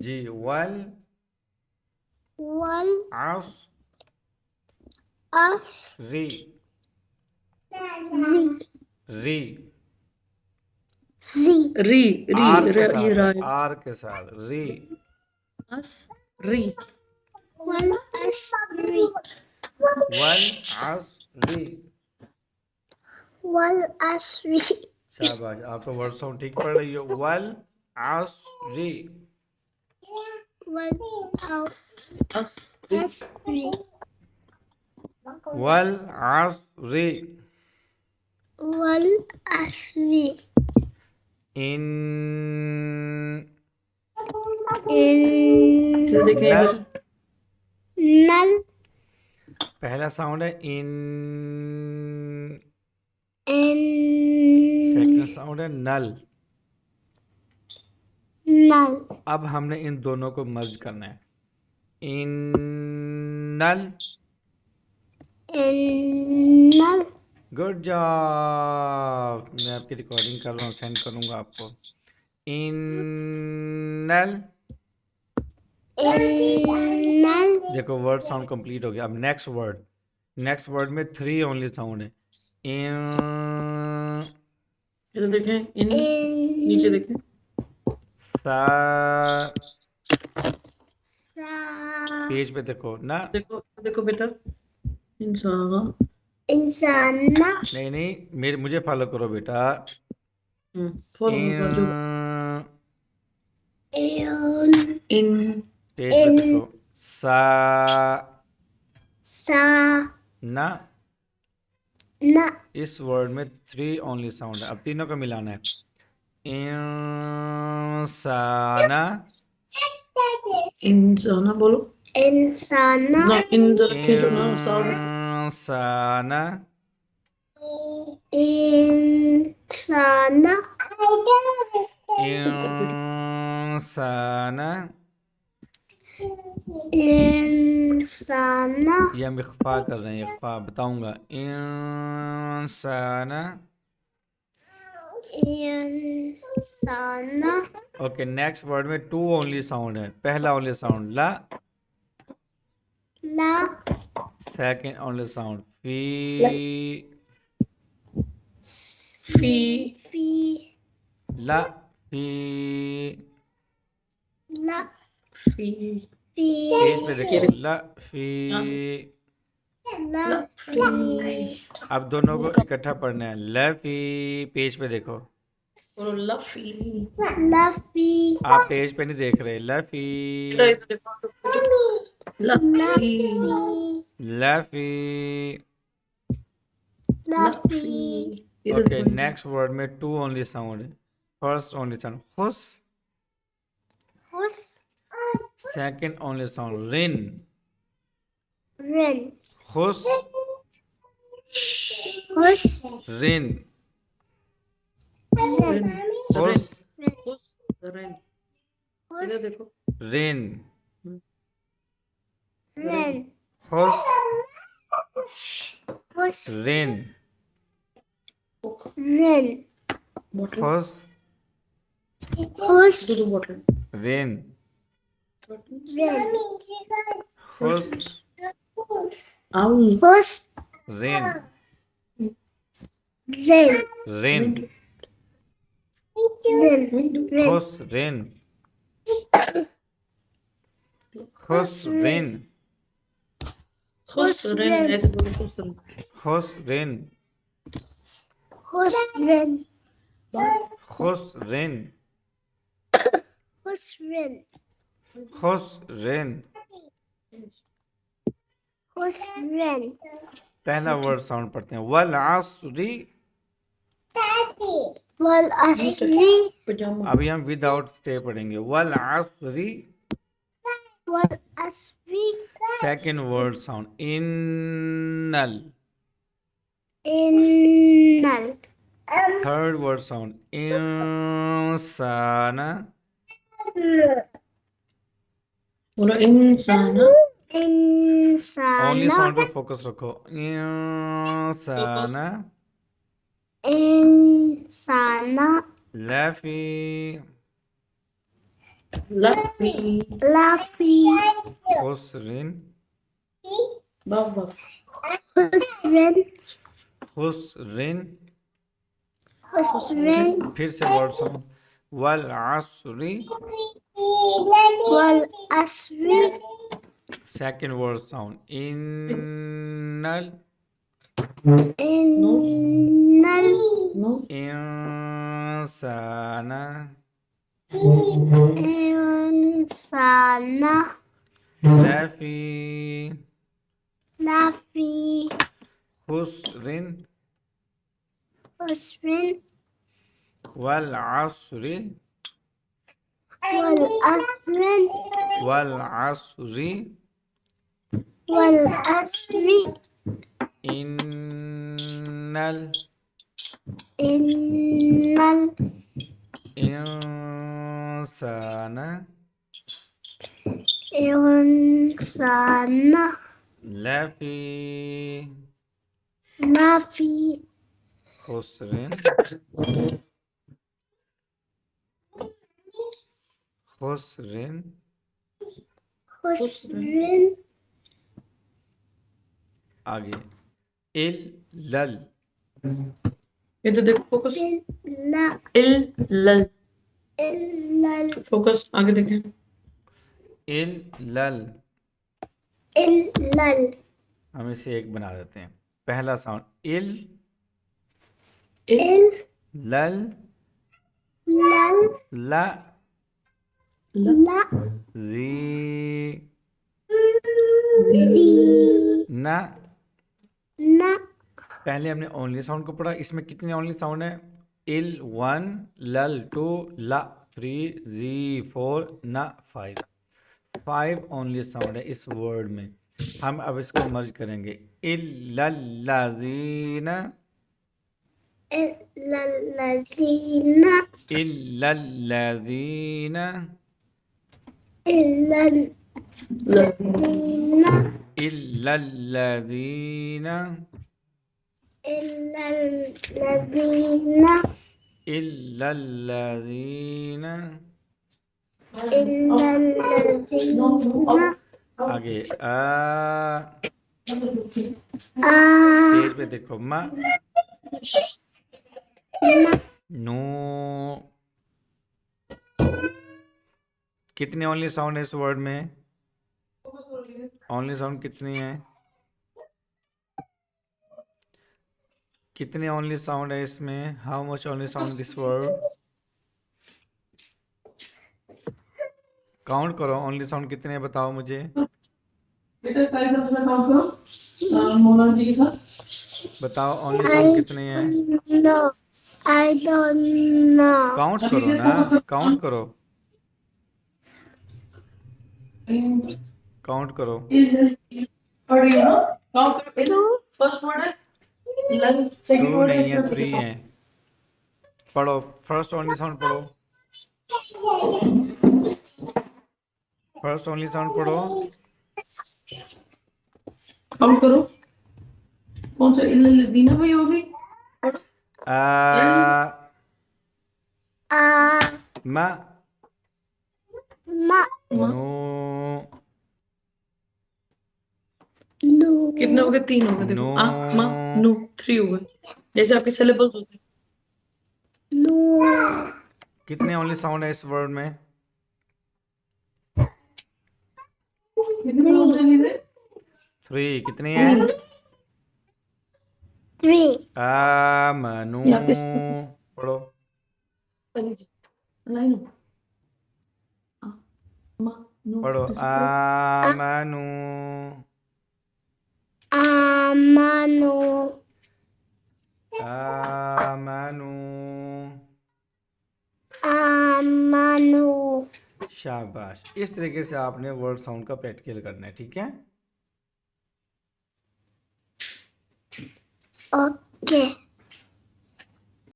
जी वल wal असरी asri री zi री री आर के ये साथ है, राय आर के साथ री अस री wal asri वल असरी wal asri शाबाश, आप तो वर्ड साउंड ठीक पढ़ रही हो। वल असरी wal अस asri वल असरी wal asri इन in फिर देखें नल इधर nal पहला साउंड है इन, in सेकंड साउंड है नल। nal अब हमने इन दोनों को मर्ज करना है। इन नल, in nal गुड जॉब। मैं आपकी रिकॉर्डिंग कर रहा हूँ, सेंड करूँगा आपको। इन नल, in nal देखो वर्ड साउंड कंप्लीट हो गया। अब नेक्स्ट वर्ड में 3 ओनली साउंड है। इन, इधर देखें इन in नीचे देखें सा, sa पेज पे देखो ना, देखो देखो बेटा इंसान insana नहीं मुझे फॉलो करो बेटा। फॉलो इन, बाजू in इन पेज पे देखो। सा sa ना, na इस वर्ड में 3 ओनली साउंड है। अब तीनों को मिलाना है। इंसाना, इंसाना बोलो insana ना इन रखे जो ना साव इंसाना, insana इंसाना, insana ये हम इख्फा कर रहे हैं, इख्फा बताऊंगा। इंसाना। insana ओके, नेक्स्ट वर्ड में 2 ओनली साउंड है। पहला ओनली साउंड ला, la सेकंड ओनली साउंड फी, फी fi ला फी। la फी पेज पे fi देखो, ला फी। la fi अब दोनों को इकट्ठा पढ़ना है। लफी, पेज पे देखो। बोलो लफी la fi आप पेज पे नहीं देख रहे। लफी, बेटा इधर देखो तो लफी लफी। la fi इधर ओके, देखो नेक्स्ट वर्ड में 2 ओनली साउंड है। फर्स्ट ओनली साउंड खुश, hus सेकंड ओनली साउंड रिन। ren खुश, hus रिन, ren खुश, खुश रेन इधर hus देखो रिन, ren खुश, hus रिन, ren बॉटल खुश, hus दो बॉटल रिन, ren खुश, आउ hus रिन, zen रिन, zen ren खुश, रिन, खुश, रिन, खुश रेन ऐसे बोलो खुश रेन खुश, रिन, hus ren खुश, रिन, hus ren खुश, रिन। hus ren पहला वर्ड साउंड पढ़ते हैं। वल असरी, wal asri पजामा अभी हम विदाउट स्टे पढ़ेंगे। वल असरी, wal asri second word sound इन्नल, innal थर्ड वर्ड साउंड इंसाना, बोलो इंसाना ओनली insana साउंड पे फोकस रखो। इंसाना, insana लफी, Lafi. Lafi. खुसरिन Baba. Husrin. खुसरिन Husrin. फिर से वर्ड साउंड वल असरी Wal asri. Second word sound इन्नल Innal No. इंसाना insana लफी lafi खुसरिन husrin. वल असरी Wal asrin. वल असरी Wal asri. इन्नल Innal इंसाना insana लफी lafi खुसरिन खुसरिन husrin. आगे इल्लल इधर देखो फोकस Illa इल्लल illal फोकस आगे देखें इल्लल illal हम इसे एक बना देते हैं पहला साउंड इल illal लल ला la जी zi ना na पहले हमने ओनली साउंड को पढ़ा इसमें कितने ओनली साउंड है इल 1 लल 2 ला 3 जी 4 ना 5 ओनली साउंड है इस वर्ड में हम अब इसको मर्ज करेंगे इल्लल्लाज़ीना illallazina इल्लल्लाज़ीना illallazina इल्लल्लाज़ीना illallazina इल्लल्लाज़ीना illallazina आगे a पेज पे देखो मा na नो कितने ओनली साउंड है इस वर्ड में ओनली साउंड कितनी है कितने ओनली साउंड है इसमें how much only sound this word count करो ओनली साउंड कितने हैं बताओ मुझे बेटा कल जब मैं काम करो मौलाना जी के साथ बताओ ओनली साउंड कितने हैं no I don't know count करो ना काउंट करो काउंट करो पढ़ रही हो ना काउंट करो फर्स्ट वर्ड है लन सेकंड 2 वर्ड है नहीं है इसका 3 है पढ़ो फर्स्ट ओनली साउंड पढ़ो फर्स्ट ओनली साउंड पढ़ो काउंट करो कौन सा इल्लल्लाज़ीना भाई होगी आ मा ma नो nu कितने हो गए 3 हो गए देखो नो आ मा नु 3 हो गए जैसे आपके सिलेबल्स होते हैं nu कितने ओनली साउंड है इस वर्ड में कितने काउंट है लीजिए 3 कितने हैं 3 आमनू या किस पढ़ो पहले जी लाइन आ मा नु पढ़ो ऐसे पढ़ो आमनू amanu आमनू amanu शाबाश इस तरीके से आपने वर्ड साउंड का प्रैक्टिकल करना है ठीक है okay